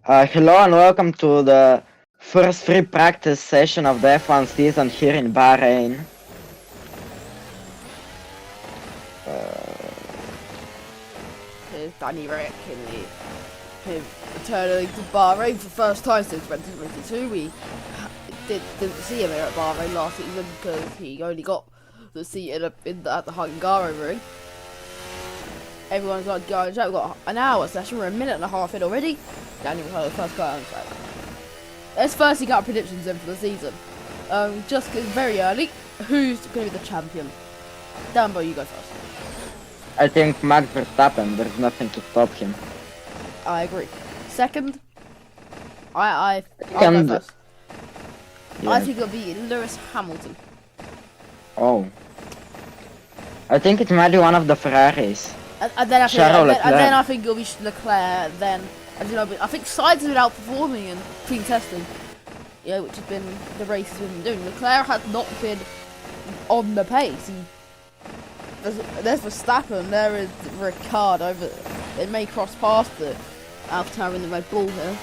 Hello and welcome to the first free practice session of the F1 season here in Bahrain. Here's Danny Rick him returning to Bahrain for the first time since 2022. We didn't see him here at Bahrain last season because he only got the seat at the Hungaro ring. Everyone's like, guys, we've got an hour session, we're a minute and a half in already. Daniel was the first guy on track. Let's firstly get our predictions in for the season. Just because very early, who's going to be the champion? Dumbo, you go first. I think Max Verstappen, there's nothing to stop him. I agree. Second, I'll go first. Yeah. I think it'll be Lewis Hamilton. Oh. I think it might be one of the Ferraris. And then I think it'll be Leclerc. Then I don't know, but I think Sainz has been outperforming in clean testing. Yeah, which has been the race he's been doing. Leclerc has not been on the pace. There's Verstappen, there is Ricciardo. They may cross past the Alpha in the Red Bull here.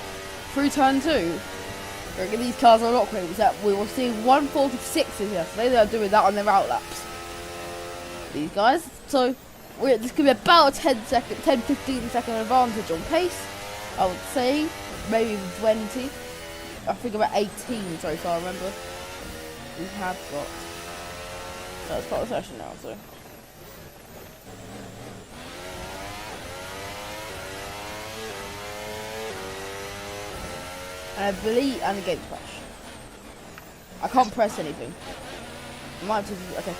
Through turn 2, I reckon these cars are not quick. We will see 146s yesterday. They are doing that on their outlaps. These guys. So this could be about a 10-15 second advantage on pace. I would say maybe even 20. I think about 18 so far. Remember, we have got. Let's start the session now. So. And I believe, and the game crash. I can't press anything. I might have to, okay.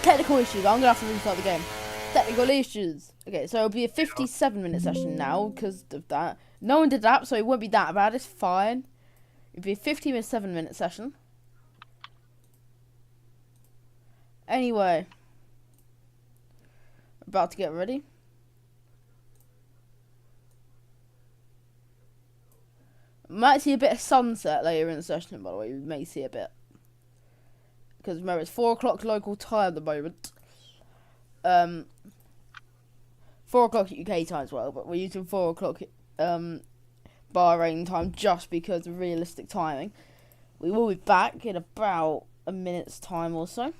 Technical issues. I'm gonna have to restart the game. Technical issues. Okay, so it'll be a 57-minute session now because of that. No one did that, so it won't be that bad. It's fine. It'll be a 57-minute session. Anyway, about to get ready. Might see a bit of sunset later in the session, by the way. We may see a bit. Because remember, it's 4 o'clock local time at the moment. 4 o'clock UK time as well, but we're using 4 o'clock Bahrain time just because of realistic timing. We will be back in about a minute's time or so.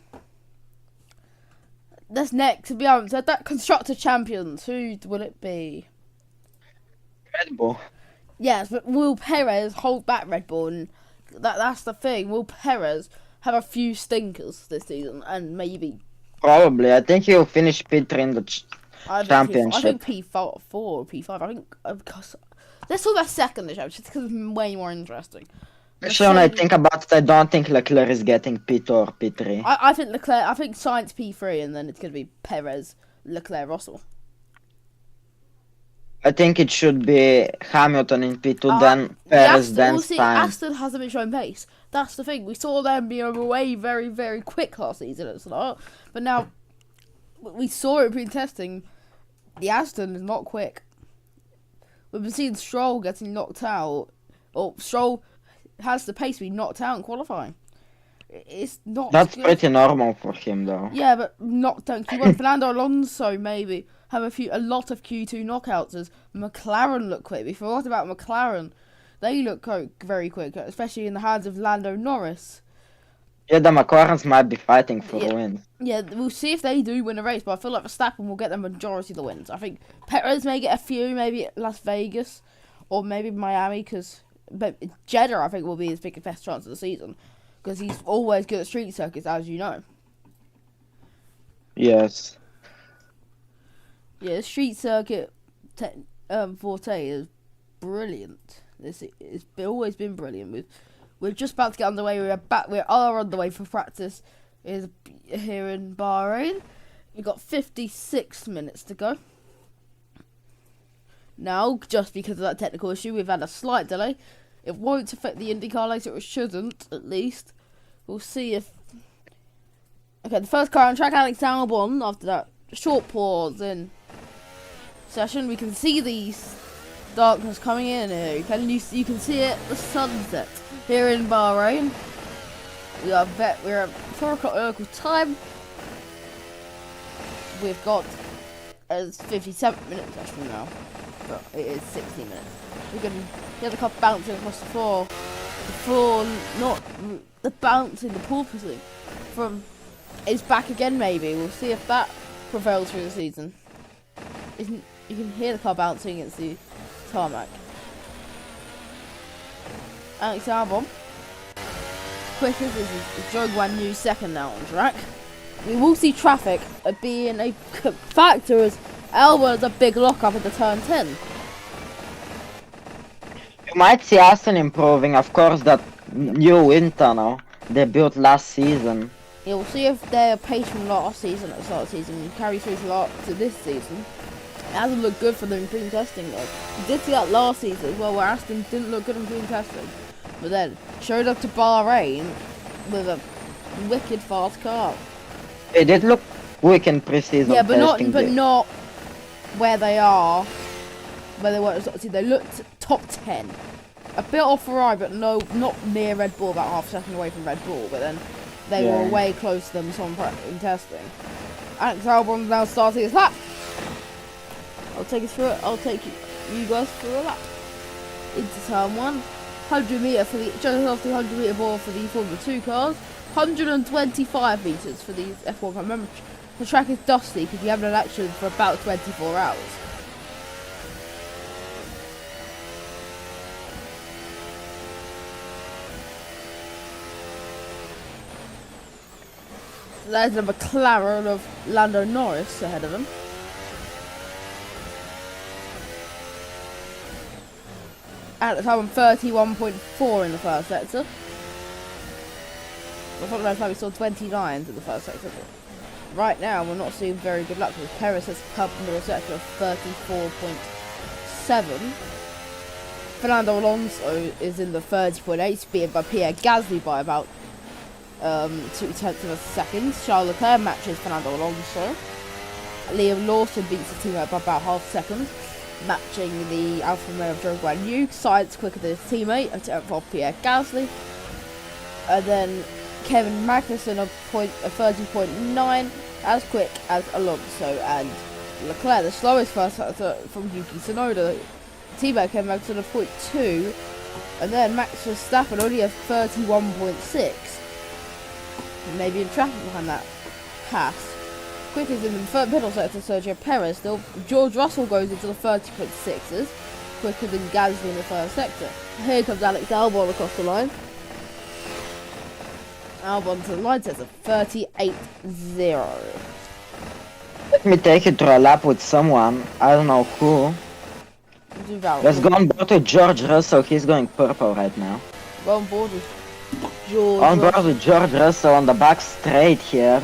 That's next, to be honest. That Constructor Champions, who will it be? Red Bull. Yes, but will Perez hold back Red Bull? And that's the thing. Will Perez have a few stinkers this season? And maybe... Probably. I think he'll finish P3 in the championship. I think P4 or P5. I think... let's talk about second this just because it's way more interesting. Actually, when I think about it, I don't think Leclerc is getting P2 or P3. I think Leclerc... I think Sainz P3 and then it's going to be Perez, Leclerc, Russell. I think it should be Hamilton in P2, then Perez, then Sainz. Aston hasn't been showing pace. That's the thing. We saw them be away very, very quick last season at the start. But now, we saw it pre-testing. The Aston is not quick. We've been seeing Stroll getting knocked out. Or Stroll has the pace to be knocked out in qualifying. It's not That's good. pretty normal for him, though. Yeah, but knocked out. Fernando Alonso maybe have a lot of Q2 knockouts as McLaren look quick. We forgot about McLaren. They look very quick, especially in the hands of Lando Norris. Yeah, the McLarens might be fighting for wins. Yeah, we'll see if they do win a race, but I feel like Verstappen will get the majority of the wins. I think Perez may get a few, maybe at Las Vegas or maybe Miami, but Jeddah I think will be his best chance of the season because he's always good at street circuits, as you know. Yes. Yeah, the street circuit forte is brilliant. It's always been brilliant. We're just about to get underway. We are on the way for practice. Is here in Bahrain. We've got 56 minutes to go. Now, just because of that technical issue, we've had a slight delay. It won't affect the IndyCar later. It shouldn't, at least. We'll see if. Okay, the first car on track, Alex Albon. After that short pause in session, we can see these darkness coming in here. You can see it, the sunset here in Bahrain. We're at 4 o'clock local time. We've got as 57 minutes left from now. but it is 60 minutes. We can hear the car bouncing across the floor. The floor, not the bouncing, the porpoising from is back again. Maybe we'll see if that prevails through the season. You can hear the car bouncing against the tarmac. Alex Albon, quickest is Zhou Guanyu's second now on track. We will see traffic being a factor as Albon has a big lock up at the turn 10. You might see Aston improving, of course, that new wind tunnel they built last season. Yeah, we'll see if their pace from last season at the start of the season carries through to this season. It hasn't looked good for them in green testing though. We did see that last season as well, where Aston didn't look good in green testing. But then showed up to Bahrain with a wicked fast car. They did look quick in pre-season yeah, but testing. not where they are. Where they were, they looked top 10. A bit off Ferrari, but no, not near Red Bull, about half a second away from Red Bull. But then they were way close to them in testing. Alex Albon now starting his lap. I'll take us through it. I'll take you guys through a lap. Into turn 1. 100 metre for the just off the 100 metre ball for the Formula 2 cars. 125 metres for the F1 car. Remember, the track is dusty because you haven't had action for about 24 hours. There's a McLaren of Lando Norris ahead of him. At the time, I'm 31.4 in the first sector. I thought last time we saw 29s in the first sector. But right now, we're not seeing very good luck because Perez has come in the sector of 34.7. Fernando Alonso is in the 30.8, speed by Pierre Gasly by about 0.2 of a second. Charles Leclerc matches Fernando Alonso. Liam Lawson beats the teammate by about half a second, matching the Alfa Romeo of Zhou Guanyu. Science quicker than his teammate, a tenth off Pierre Gasly. And then Kevin Magnussen of 30.9, as quick as Alonso and Leclerc. The slowest first from Yuki Tsunoda, teammate Kevin Magnussen of 0.2, and then Max Verstappen only has 31.6. Maybe in traffic behind that pass. Quickest in the middle sector, Sergio Perez. Still, George Russell goes into the 30.6s, quicker than Gasly in the first sector. Here comes Alex Albon across the line. Albon to the line sets a 38.0. Let me take you to a lap with someone. I don't know who. Let's go on board with George Russell. He's going purple right now. Go on board with George. On board with George Russell on the back straight here.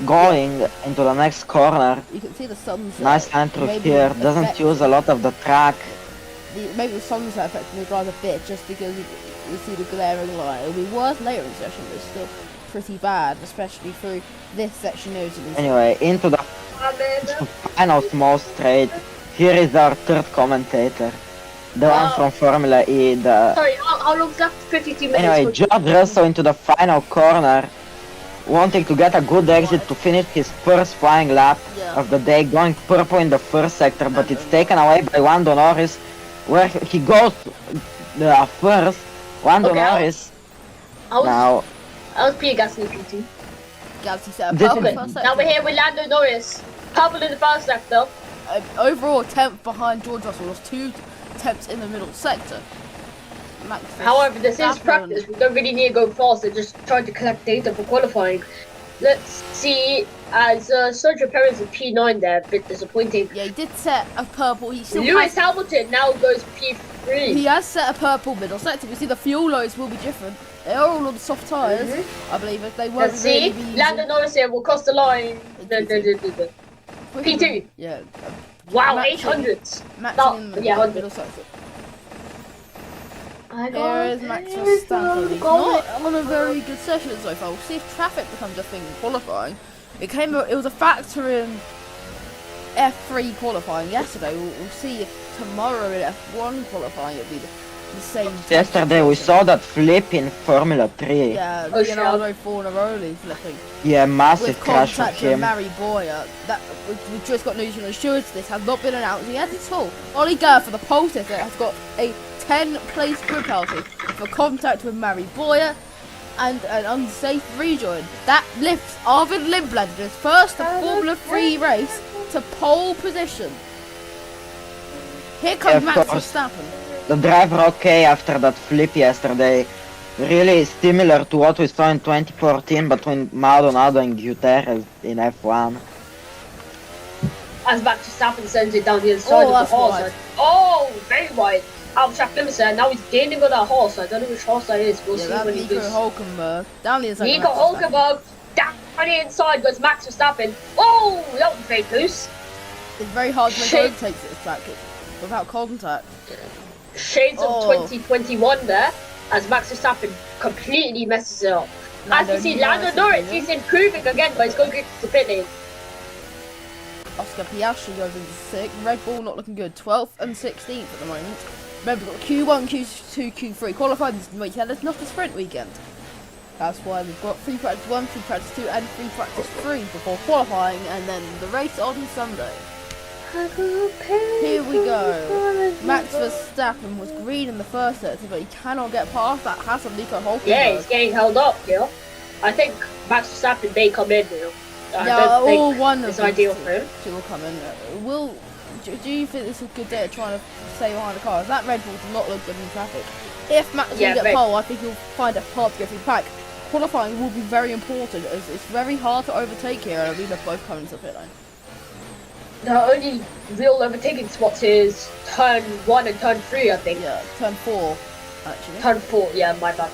Going into the next corner. You can see the sunset. Nice entry here. Doesn't use a lot of the track. Maybe the sunset affecting the drive a bit just because you see the glaring light. It'll be worse later in the session, but it's still pretty bad, especially through this section. Anyway, into the final small straight. Here is our third commentator. The one from Formula E. Sorry, how long's left? 52 minutes. Anyway, George Russell into the final corner, wanting to get a good exit to finish his first flying lap of the day, going purple in the first sector, but it's taken away by Lando Norris, where he goes first. Lando Norris. I was Pierre Gasly P2. Gasly set a purple in the first sector. Now we're here with Lando Norris. Purple in the first sector. Overall, 10th behind George Russell, was 2 tenths in the middle sector. However, this is practice. We don't really need to go fast. They're just trying to collect data for qualifying. Let's see, as Sergio Perez is P9 there, a bit disappointing. Yeah, he did set a purple. Lewis Hamilton now goes P3. He has set a purple middle sector. We see the fuel loads will be different. They are all on soft tyres, I believe. If they won't really be Lando Norris here will cross the line. P2. Yeah. Wow, 800s. Yeah, middle sector. Here is Max Verstappen. He's not on a very good session so far. We'll see if traffic becomes a thing in qualifying. It was a factor in F3 qualifying yesterday. We'll see if tomorrow in F1 qualifying it'll be the same. Yesterday we saw that flip in Formula 3. Yeah, Oh, Leonardo Fornaroli flipping. Yeah, massive With crash for contact with him. Mary Boyer. That we've just got news from the stewards. This has not been announced yet at all. Ollie Gurr for the pole ticket has got a 10-place grid penalty for contact with Mary Boyer and an unsafe rejoin. That lifts Arvid Lindblad in his first Formula 3 race to pole position. Here comes Yeah, of Max course. Verstappen. The driver okay after that flip yesterday. Really similar to what we saw in 2014 between Maldonado and Gutierrez in F1. As Max Verstappen sends it down the inside of the that's horse. wide. Oh, very wide. Out track limits there. Now he's gaining on that horse. I don't know which horse that is. We'll see Yeah, when that's he Nico goes. Hulkenberg. Down the inside. Nico Max Verstappen. Hulkenberg. Down on the inside goes Max Verstappen. Oh, that was very loose. It's very hard to make Shit. overtakes at this track without contact. Shades of Oh. 2021 there. As Max Verstappen completely messes it up. As you see, Lando Norris is improving again, but he's going to get to pit lane. Oscar Piastri goes into 6th. Red Bull not looking good. 12th and 16th at the moment. Remember, we've got Q1, Q2, Q3 qualified this weekend. It's not a sprint weekend. That's why we've got free practice 1, free practice 2, and free practice 3 before qualifying, and then the race on Sunday. Here we go. Max Verstappen was green in the first sector, but he cannot get past that hassle of Nico Hulkenberg. Yeah, he's getting held up, you know. I think Max Verstappen may come in, you know. I Yeah, don't think all one of it's them ideal for him. two will come in. Do you think this is a good day of trying to stay behind the cars? That Red Bull does not look good in traffic. If Max Yeah, can get but- pole, I think he'll find it hard to get through the pack. Qualifying will be very important as it's very hard to overtake here, and I mean they're both coming to the pit lane. The only real overtaking spots is turn 1 and turn 3, I think. Yeah, turn 4, actually. Turn 4, yeah, my bad.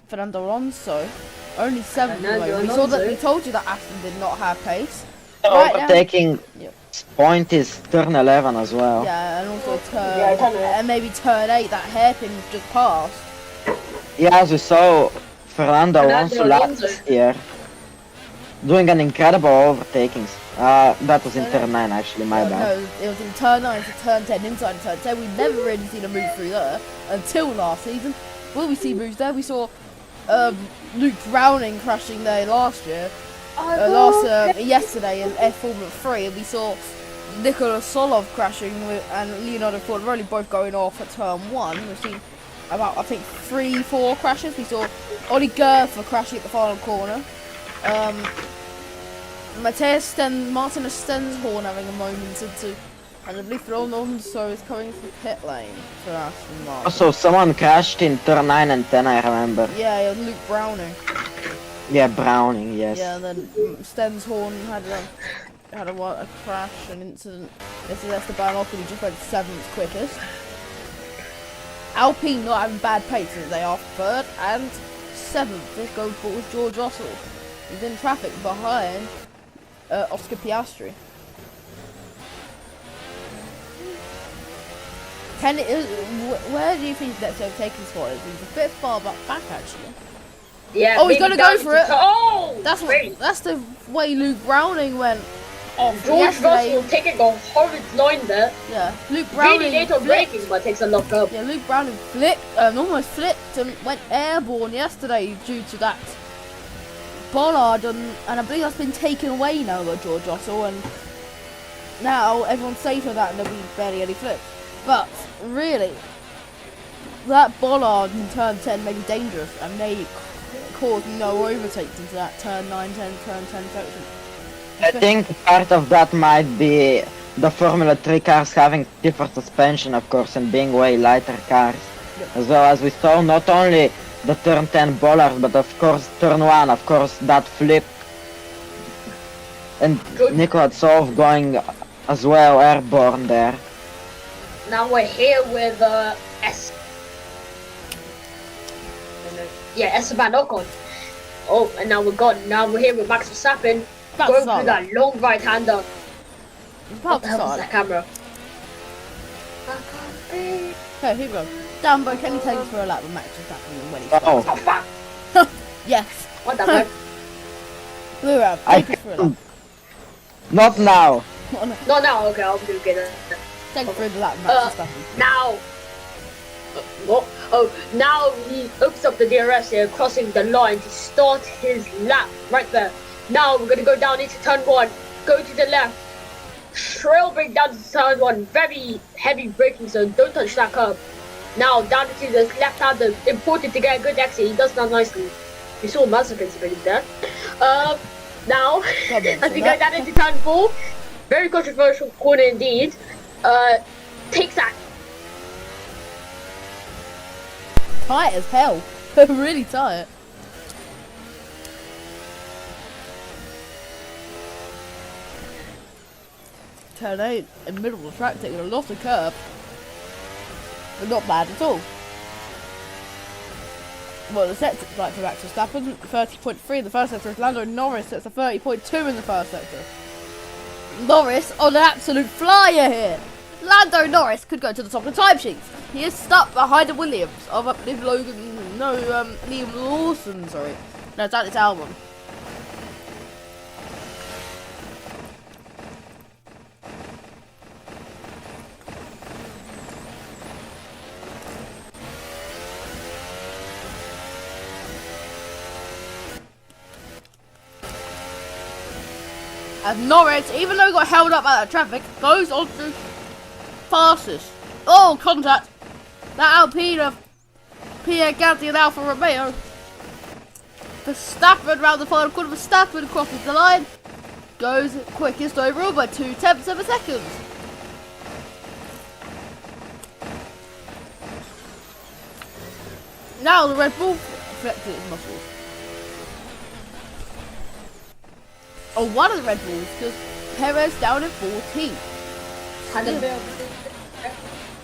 Fernando Alonso, only 7th. Fernando We saw that. Alonso. We told you that Aston did not have pace. Right now- Overtaking Yep. point is turn 11 as well. Yeah, and also Yeah, turn 8. and maybe turn 8. That hairpin just passed. Yeah, as we saw Fernando Alonso Alonso. last year doing an incredible overtakings. That was in turn 9 actually, my bad. No, it was in turn 9 to turn 10, inside turn 10. We've never really seen a move through there until last season. Will we see moves there? We saw Luke Browning crashing there last year. Yesterday in F Formula 3, and we saw Nicolas Solov crashing and Leonardo Fornaroli both going off at turn 1. We've seen about, I think, 3-4 crashes. We saw Ollie Gerfer crashing at the final corner. Martin Stenshorn having a moment into, and I believe Alonso is coming to the pit lane for Aston Martin. Also, someone crashed in turn 9 and 10, I remember. Yeah, Luke Browning. Yeah, Browning, yes. Yeah, and then Stenshorn had a crash, an incident. This is Esteban Ocon, who just went 7th quickest. Alpine not having bad pace, as they are 3rd and 7th. This goes with George Russell. He's in traffic behind Oscar Piastri. Where do you think that's overtaking spot is? He's a bit far back actually. Yeah, Oh, he's maybe gonna go down for to it. turn- Oh! That's the way Luke Browning went off George yesterday. Russell taking a horrid line there. Yeah, Luke Browning Really late on flipped. braking, but takes a knock up. Yeah, Luke Browning almost flipped and went airborne yesterday due to that bollard, and I believe that's been taken away now by George Russell, and now everyone's safe with that and there'll be barely any flips. But really, that bollard in turn 10 may be dangerous and may cause no overtakes into that turn 9, 10, turn 10 section. I think part of that might be the Formula 3 cars having stiffer suspension, of course, and being way lighter cars. Yep. As well as we saw not only the turn 10 bollard, but of course turn 1, of course that flip. And Good. Nicolas Solov going as well airborne there. Now we're here with Esteban Ocon. Oh, and now we're here with Max Verstappen About going to start. through that long right hander. It's What about the to hell is start. that camera? Okay, here we go. Dumbo, can you take us for a lap with Max Verstappen when he Oh, Oh fuck! Yes. What the fuck? Lura, I take us for a lap. not now. No, okay, I'll do get it. Take us through the lap with Max Verstappen. Now, What? Oh, now he opens up the DRS here, crossing the line to start his lap right there. Now we're gonna go down into turn 1, go to the left, trail brake down to turn 1, very heavy braking zone, don't touch that curb. Now down to the left hander, important to get a good exit, he does that nicely. We saw Mazepin's finish there. Now, as we go down into turn 4, very controversial corner indeed, takes that. Tight as hell. Really tight. Turn 8 in the middle of the track, taking a lot of curb. But not bad at all. Well, the set like for Max Verstappen, 30.3 in the first sector. Lando Norris sets a 30.2 in the first sector. Norris on an absolute flyer here. Lando Norris could go to the top of the timesheets. He is stuck behind the Williams of Liam Lawson, sorry. No, it's Alex Albon. And Norris, even though he got held up by that traffic, goes on to fastest. Oh, contact! That Alpine of Pierre Gasly and Alfa Romeo. Verstappen round the final corner. Verstappen crosses the line. Goes quickest overall by 0.2 of a second. Now the Red Bull flexes its muscles. Oh, one of the Red Bulls, because Perez down in 14th.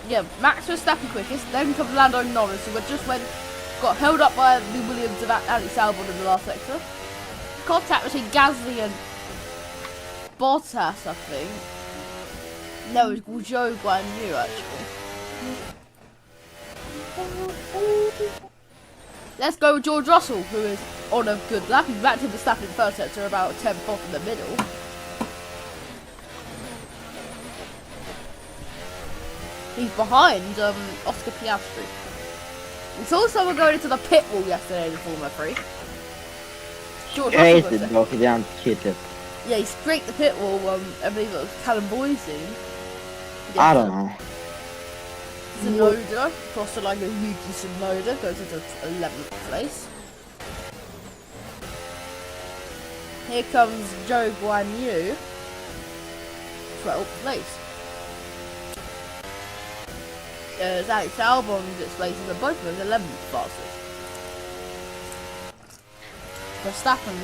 Yeah, Max Verstappen quickest, then comes Lando Norris, who just got held up by the Williams of Alex Albon in the last sector. Contact between Gasly and Bottas, I think. No, it was Zhou Guan Yu, actually. Let's go with George Russell, who is on a good lap. He's back to the Verstappen first sector, about 10th off in the middle. He's behind Oscar Piastri. We saw someone going into the pit wall yesterday in the Formula 3. George Russell He didn't hit it. Yeah, he scraped the pit wall, I believe it was Callum Boyce. I don't know. Tsunoda, across the line of Yuki Tsunoda, goes into 11th place. Here comes Zhou Guan Yu, 12th place. Alex Albon gets places and both of them 11th fastest. Verstappen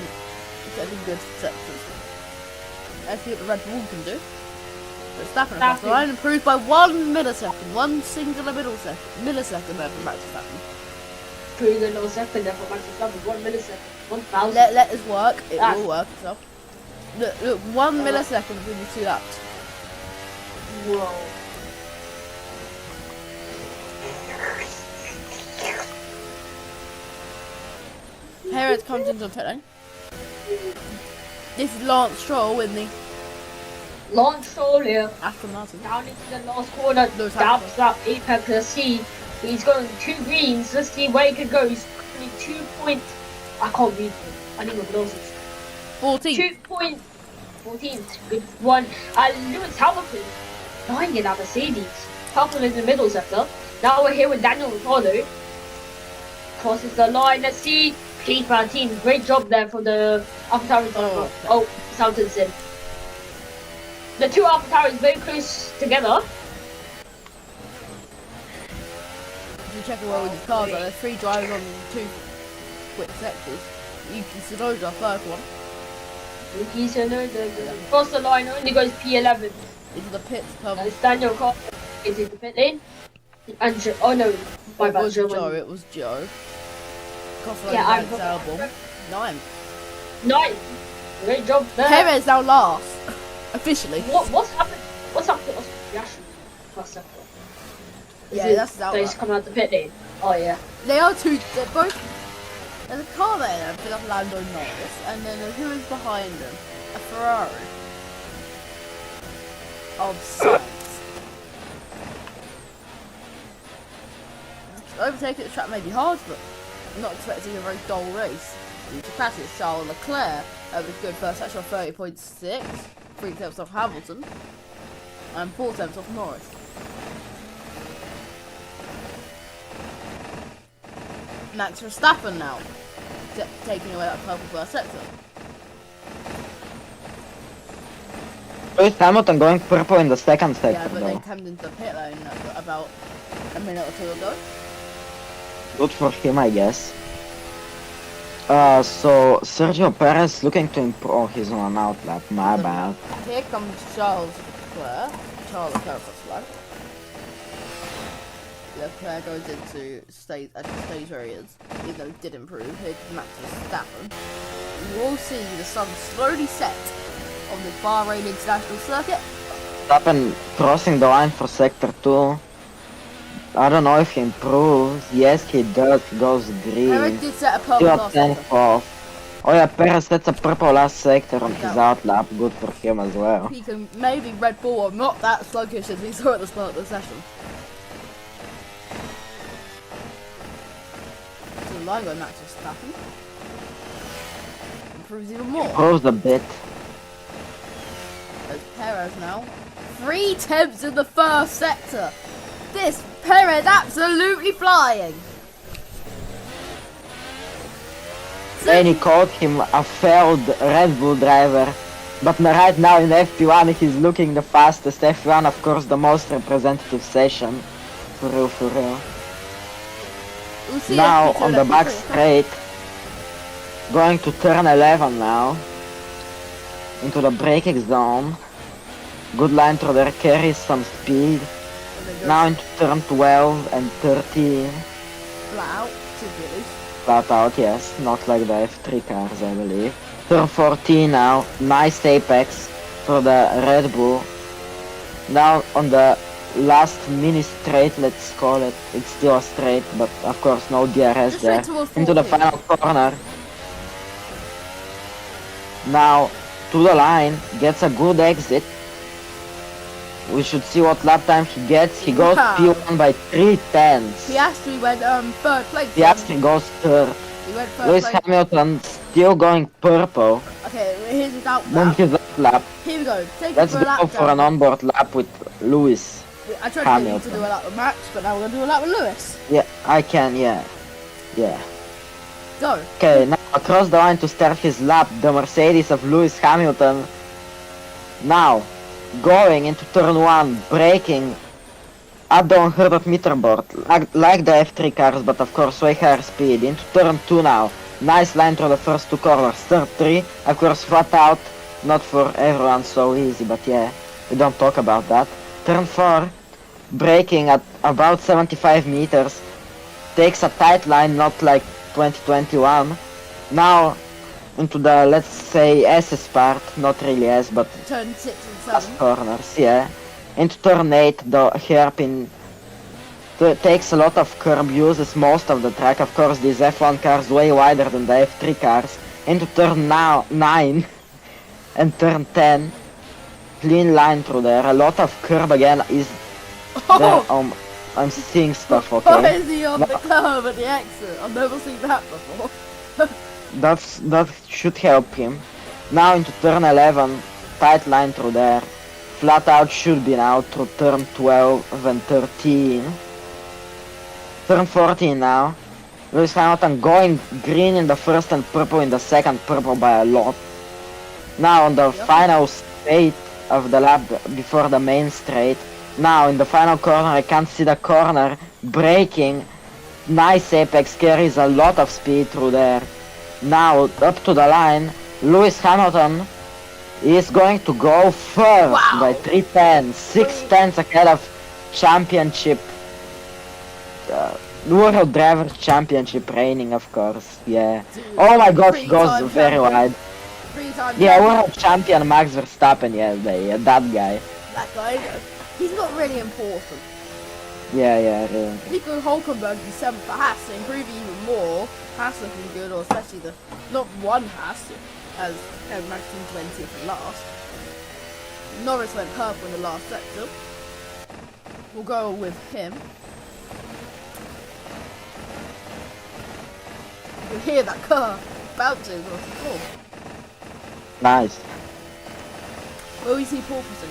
getting good sectors. Let's see what the Red Bull can do. Verstappen across the line improved by 1 millisecond, one singular millisecond there from Max Verstappen. Through the little second there from Max Verstappen, 1 millisecond, 1,000. Let this work, it will work itself. Look, 1 millisecond between the 2 laps. Whoa. Perez comes into the pit lane. This is Lance Stroll in the Lance Stroll here. Aston Martin. Down into the last corner. Dabs up Apex. Let's see. He's going 2 greens. Let's see where he can go. He's only 2 points. I can't read it. I need my glasses. 14. 2.14. Good one. Lewis Hamilton. 9 in that Mercedes. Hamilton in the middle sector. Now we're here with Daniel Ricciardo. Crosses the line. Let's see. P13. Great job there for the AlphaTauri. Oh, Hamilton's in. The 2 AlphaTauri is very close together. If you check away with his cars, there's 3 drivers on 2 quick sectors. Yuki Tsunoda, first one. Yuki Tsunoda across the line, only goes P11. Into the pits come. It's Daniel Ricciardo is in the pit lane. And oh no, my bad. It was Joe. Yeah, I'm Albon. 9. Great job there. Perez now last. Officially. What's happened? What's happened to Oscar Piastri? Yeah, that's that. He's coming out the pit lane. Oh yeah. They are 2. They're both. There's a car there for that Lando Norris, and then who is behind them? A Ferrari. Of Sainz. overtaking the track may be hard, but I'm not expecting a very dull race. Due to crashes, Charles Leclerc over a good first section of 30.6, 3 tenths off Hamilton, and 4 tenths off Norris. Max Verstappen now, taking away that purple first sector. Lewis Hamilton going purple in the second sector. Yeah, but they though. came into the pit lane about a minute or two ago. Good for him, I guess. So Sergio Perez looking to improve. Oh, he's on an out lap. My bad. Here comes Charles Leclerc. Charles Leclerc first lap. Leclerc goes into stage where he is, even though he did improve. Here comes Max Verstappen. You will see the sun slowly set on the Bahrain International Circuit. Verstappen crossing the line for sector 2. I don't know if he improves. Yes, he does. He goes green. Perez did set a purple Still last 10 sector. off. Oh yeah, Perez sets a purple last sector on his out lap. Good for him as well. He can maybe Red Bull are not that sluggish as we saw at the start of the session. So the line going Max Verstappen. Improves even more. Improves a bit. There's Perez now. 3 tenths in the first sector. This Perez absolutely flying. Then he called him a failed Red Bull driver. But right now in FP1 he's looking the fastest. F1 of course the most representative session. For real, for real. We'll see Now FP2 on the FP3. back straight. Going to turn 11 now. Into the braking zone. Good line through there, carries some speed. Now into turn 12 and 13. Flat out, should be at least. Flat out, yes. Not like the F3 cars, I believe. Turn 14 now. Nice apex for the Red Bull. Now on the last mini straight, let's call it. It's still a straight, but of course no DRS Just there. straight towards Into the 14. final corner. Now to the line, gets a good exit. We should see what lap time he gets. He goes Wow. P1 by 3 tenths. Piastri went third place. Piastri goes third. He went third Lewis place. Hamilton still going purple. Okay, here's his out On lap. his up lap. Here we go. Take Let's it for a lap go for down. an onboard lap with Lewis. I tried to get you to Hamilton. do a lap with Max, but now we're gonna do a lap with Lewis. Yeah, I can, yeah. Yeah. Go. Okay, now across the line to start his lap, the Mercedes of Lewis Hamilton. Now, going into turn 1, braking at the 100 meter board, like the F3 cars, but of course way higher speed. Into turn 2 now, nice line through the first 2 corners. Turn 3, of course flat out, not for everyone so easy, but yeah, we don't talk about that. Turn 4, braking at about 75 meters, takes a tight line, not like 2021. Now into the, let's say, SS part, not really S, but Turn 6 and last 7. corners, yeah. Into turn 8, the hairpin takes a lot of curb, uses most of the track. Of course, these F1 cars way wider than the F3 cars. Into turn 9 and turn 10, clean line through there. A lot of curb again is there. I'm seeing stuff, Why okay. is he on the curb at the exit? I've never seen that before. That should help him. Now into turn 11, tight line through there. Flat out should be now through turn 12 and 13. Turn 14 now. Lewis Hamilton going green in the first and purple in the second, purple by a lot. Now on the final straight of the lap before the main straight. Now in the final corner, I can't see the corner. Braking. Nice apex, carries a lot of speed through there. Now up to the line, Lewis Hamilton is going to go first Wow. by 3 tenths, 6 tenths ahead of championship, World Driver Championship reigning, of course. Yeah. Oh my God, he goes Three-time very champion. wide. 3-time Yeah, champion. World Champion Max Verstappen. Yeah, that guy. That guy, he's not really important. Yeah, really. Nico Hulkenberg is 7th for Haas, to improve even more. Haas looking good, or especially the not one Haas, as Max in 20th and last. Norris went purple in the last sector. We'll go with him. could hear that car bouncing across the floor. Nice. Will we see porpoising?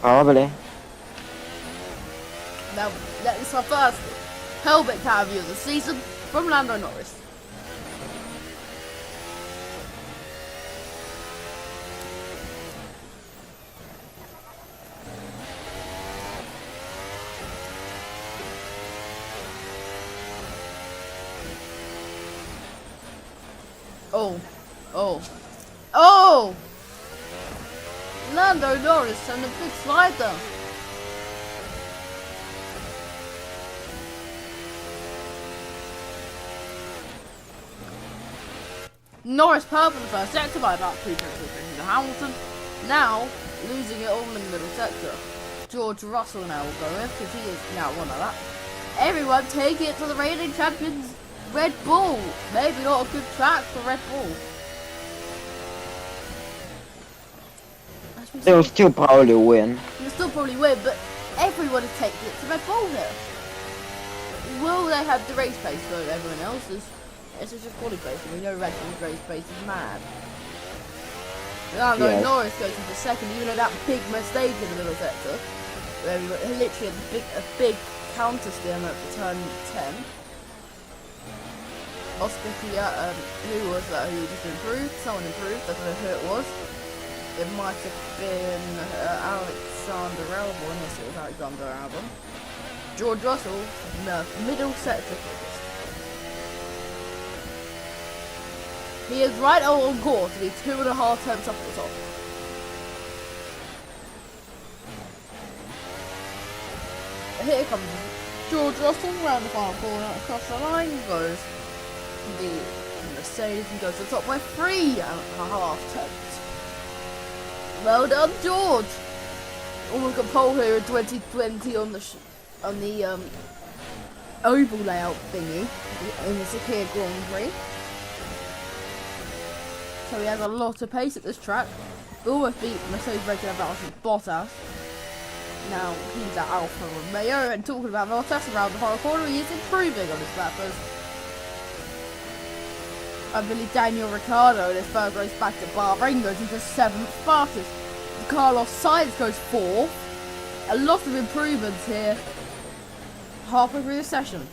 Probably. Now, that is our first helmet car review of the season from Lando Norris. Oh! Lando Norris and the big slider. Norris purple in the first sector by about 2.2 seconds to Hamilton. Now losing it all in the middle sector. George Russell now will go in because he is now one of that. Everyone taking it to the reigning champions Red Bull. Maybe not a good track for Red Bull. They'll still probably win. They'll still probably win, but everyone is taking it to Red Bull now. Will they have the race pace for everyone else? It's just quality pace, and we know Red Bull's race pace is mad. Lando Norris goes into second, even though that big mistake in the middle sector, where we were literally a big counter steer at the turn 10. Oscar Kia, who was that? Who just improved? Someone improved. I don't know who it was. It might have been Alexander Albon. Yes, it was Alexander Albon. George Russell, the middle sector. He is right on course to be 2.5 tenths up at the top. Here comes George Russell round the final corner. Across the line goes the Mercedes and goes to the top by 3.5 tenths. Well done, George. Almost got pole here in 2020 on the oval layout thingy in the Sakir Grand Prix. So he has a lot of pace at this track. Almost beat Mercedes regular Bottas. Now he's at Alfa Romeo, and talking about Bottas around the final corner, he is improving on his lappers. I believe Daniel Ricciardo in his first race back to Bahrain goes into 7th fastest. Carlos Sainz goes 4th. A lot of improvements here halfway through the session.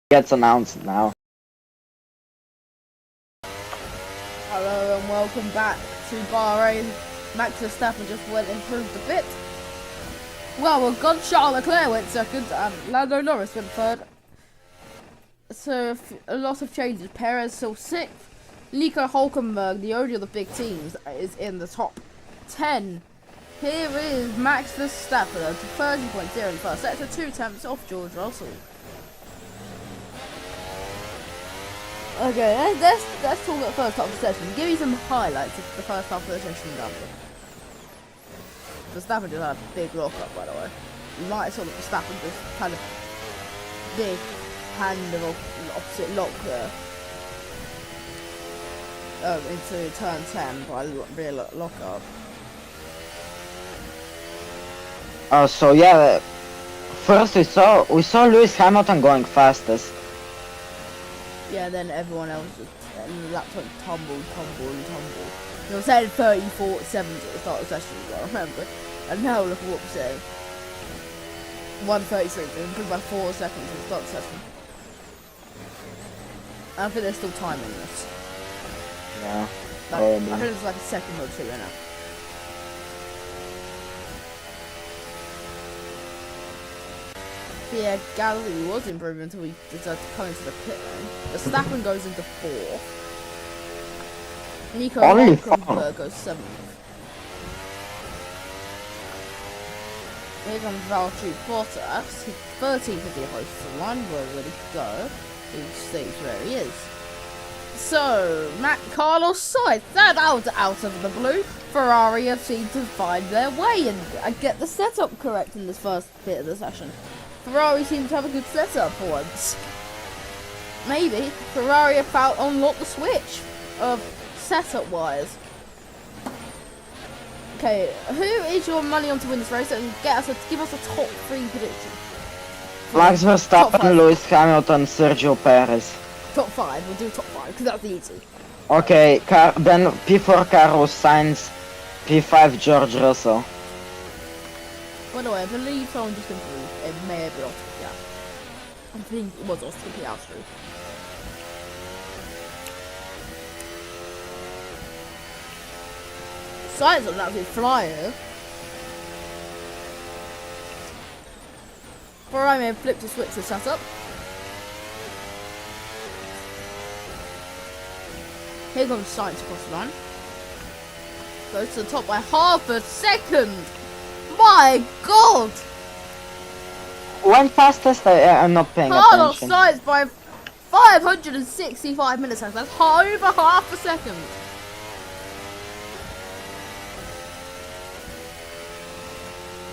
gets announced now. Hello and welcome back to Bahrain. Max Verstappen just went and improved a bit. Well, Charles Leclerc went second and Lando Norris went third. So a lot of changes. Perez still sixth. Nico Hülkenberg, the only of the big teams, is in the top 10. Here is Max Verstappen at 30.0 in the first sector, 2 attempts off George Russell. Okay, let's talk about first half of the session. Give you some highlights of the first half of the session done. Verstappen just had a big lock up, by the way. You might have saw that Verstappen just had a big hand of opposite lock there. Into turn 10 by rear lock up. So yeah, first we saw Lewis Hamilton going fastest. Yeah, then everyone else just lap tumble. You know, saying 34 7 at the start of the session, I remember. And now look at what we're saying. 1:33, so improved by 4 seconds at the start of the session. I think they're still timing this. Yeah. I think it's like a second or two in it. Yeah, Gasly was improving until he decided to come into the pit lane. Verstappen goes into 4th. Nico Hülkenberg goes 7th. Here comes Valtteri Bottas. He's 13th of the opposite line. We're ready to go. He stays where he is. So, Carlos Sainz, that out of the blue. Ferrari have seemed to find their way and get the setup correct in this first bit of the session. Ferrari seems to have a good setup for once. Maybe Ferrari have found unlocked the switch of setup wise. Okay, who is your money on to win this race and give us a top 3 prediction? Max Verstappen, Lewis Hamilton, Sergio Perez. Top 5, we'll do top 5 because that's easy. Okay, then P4 Carlos Sainz, P5 George Russell. By the way, I believe someone just improved. It may have been Oscar Piastri. I think it was Oscar Piastri. Sainz on that big flyer. Ferrari may have flipped a switch to setup. Here comes Sainz across the line. Goes to the top by half a second. My God! When fastest? I'm not paying Carlos attention. Sainz by 565 milliseconds. That's over half a second.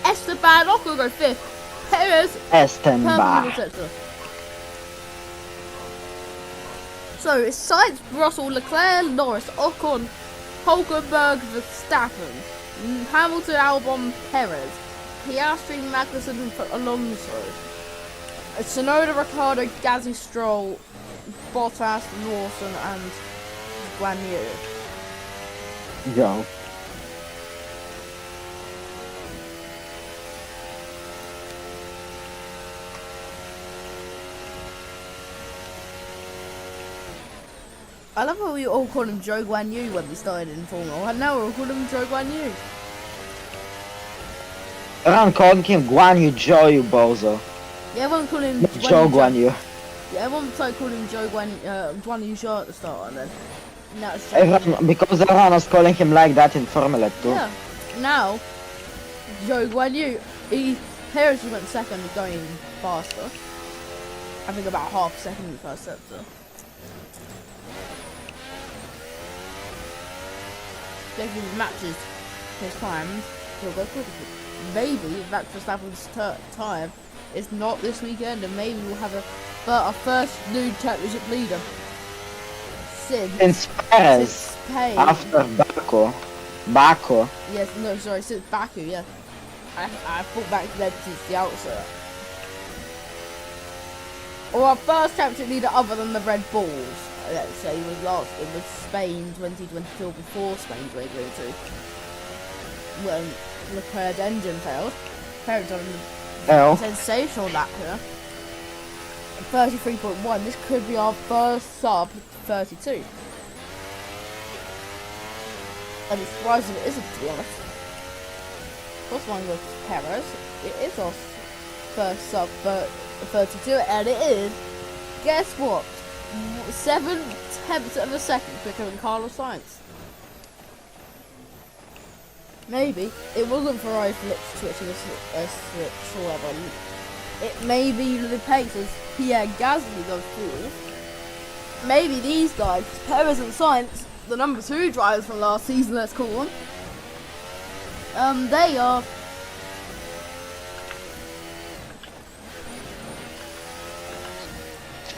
Esteban Ocon go 5th. Perez. Esteban. So it's Sainz, Russell, Leclerc, Norris, Ocon, Hülkenberg, Verstappen, Hamilton, Albon, Perez, Piastri, Magnussen, and Alonso, Tsunoda, Ricciardo, Gasly, Stroll, Bottas, Lawson, and Guan Yu. Go. I love how we all call him Joe Guan Yu when we started in Formula 1. Now we're all calling him Joe Guan Yu. Everyone called him Guan Yu, Joe, you bozo. Yeah, everyone called him Joe Guan Yu. Yeah, everyone started calling him Joe Guan Yu Show at the start, and then now it's Because everyone was calling him like that in Formula 2. Yeah. Now, Joe Guan Yu, Perez went second, going faster. I think about half a second in the first sector. If he matches his times, he'll go quicker. Maybe Max Verstappen's time is not this weekend, and maybe we'll have a first new championship leader since Perez Spain. After Baku. Yes, no, sorry, since Baku. Yeah, I thought back to them since the outset. Or our first championship leader other than the Red Bulls. Let's say it was Spain 2022 before Spain 2022 when Leclerc's engine failed. Perez on a sensational lap here. 33.1. This could be our first sub 32. I'd be surprised if it isn't, to be honest. First one with Perez. It is our first sub 32, and it is, guess what? 7/10 of a second quicker than Carlos Sainz. Maybe it wasn't Ferrari's lips switching a switch or whatever. It may be the pace as Pierre Gasly goes forward. Maybe these guys, Perez and Sainz, the number 2 drivers from last season, let's call them. They are.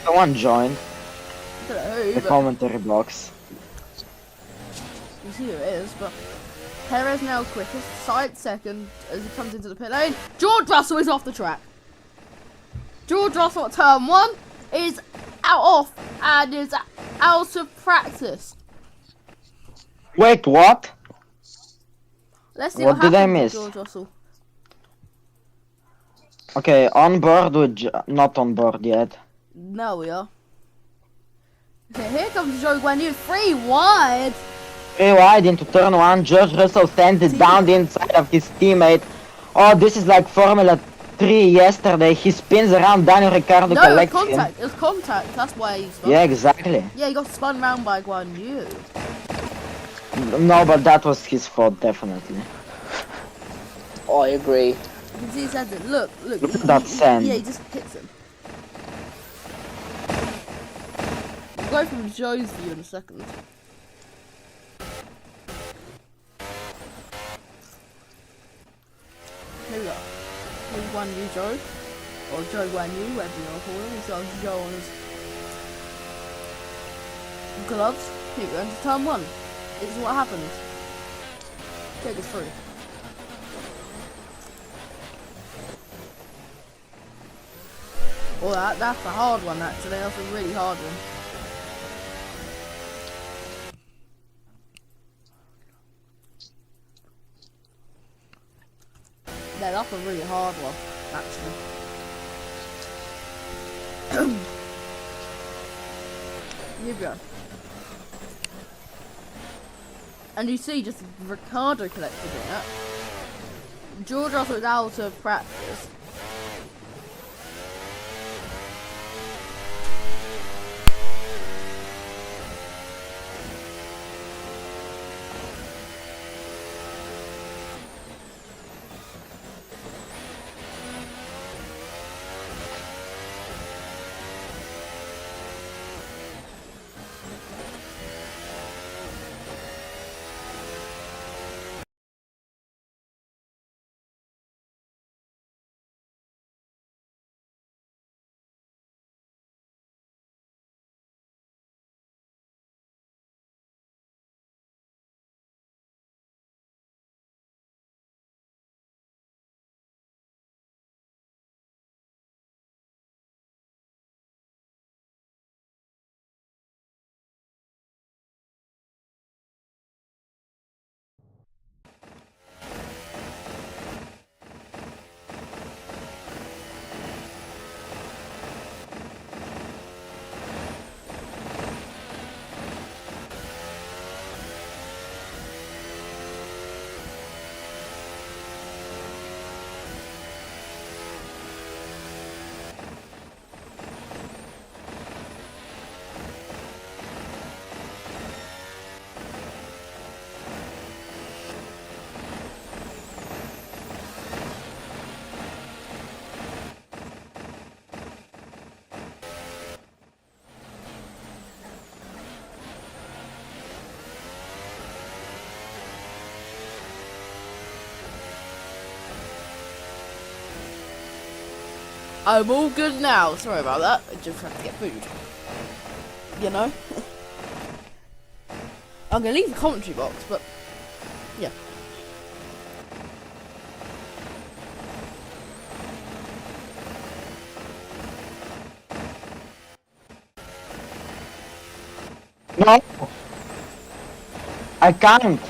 Someone joined Who, the commentary box. You see who it is, but Perez now quickest, Sainz second as he comes into the pit lane. George Russell is off the track. George Russell at turn 1 is off and is out of practice. Wait, what? Let's see What what did I happens with miss? George Russell. Okay, on board with not on board yet. No, we are. Okay, here comes Joe Guan Yu, 3 wide. 3 wide into turn 1, George Russell sends it down the inside of his teammate. Oh, this is like Formula 3 yesterday. He spins around, Daniel Ricciardo No, it was collects contact. him. It was contact. That's why he spun. Yeah, exactly. Yeah, he got spun round by Guan Yu. No, but that was his fault, definitely. I agree. You can see his head. Look. Look at that sand. Yeah, he just hits him. We'll go from Joe's view in a second. Here we go. Here's Guan Yu Joe. Or Joe Guan Yu, whatever you want to call him. He's got Joe on his gloves. Here we go, into turn 1. This is what happens. Take us through. Oh, that's a hard one actually. That's a really hard one. Yeah, that's a really hard one, actually. Here we go. And you see, just Ricciardo collected it. George Russell is out of practice. I'm all good now. Sorry about that. I just have to get food. You know? I'm gonna leave the commentary box, but yeah. No! I can't!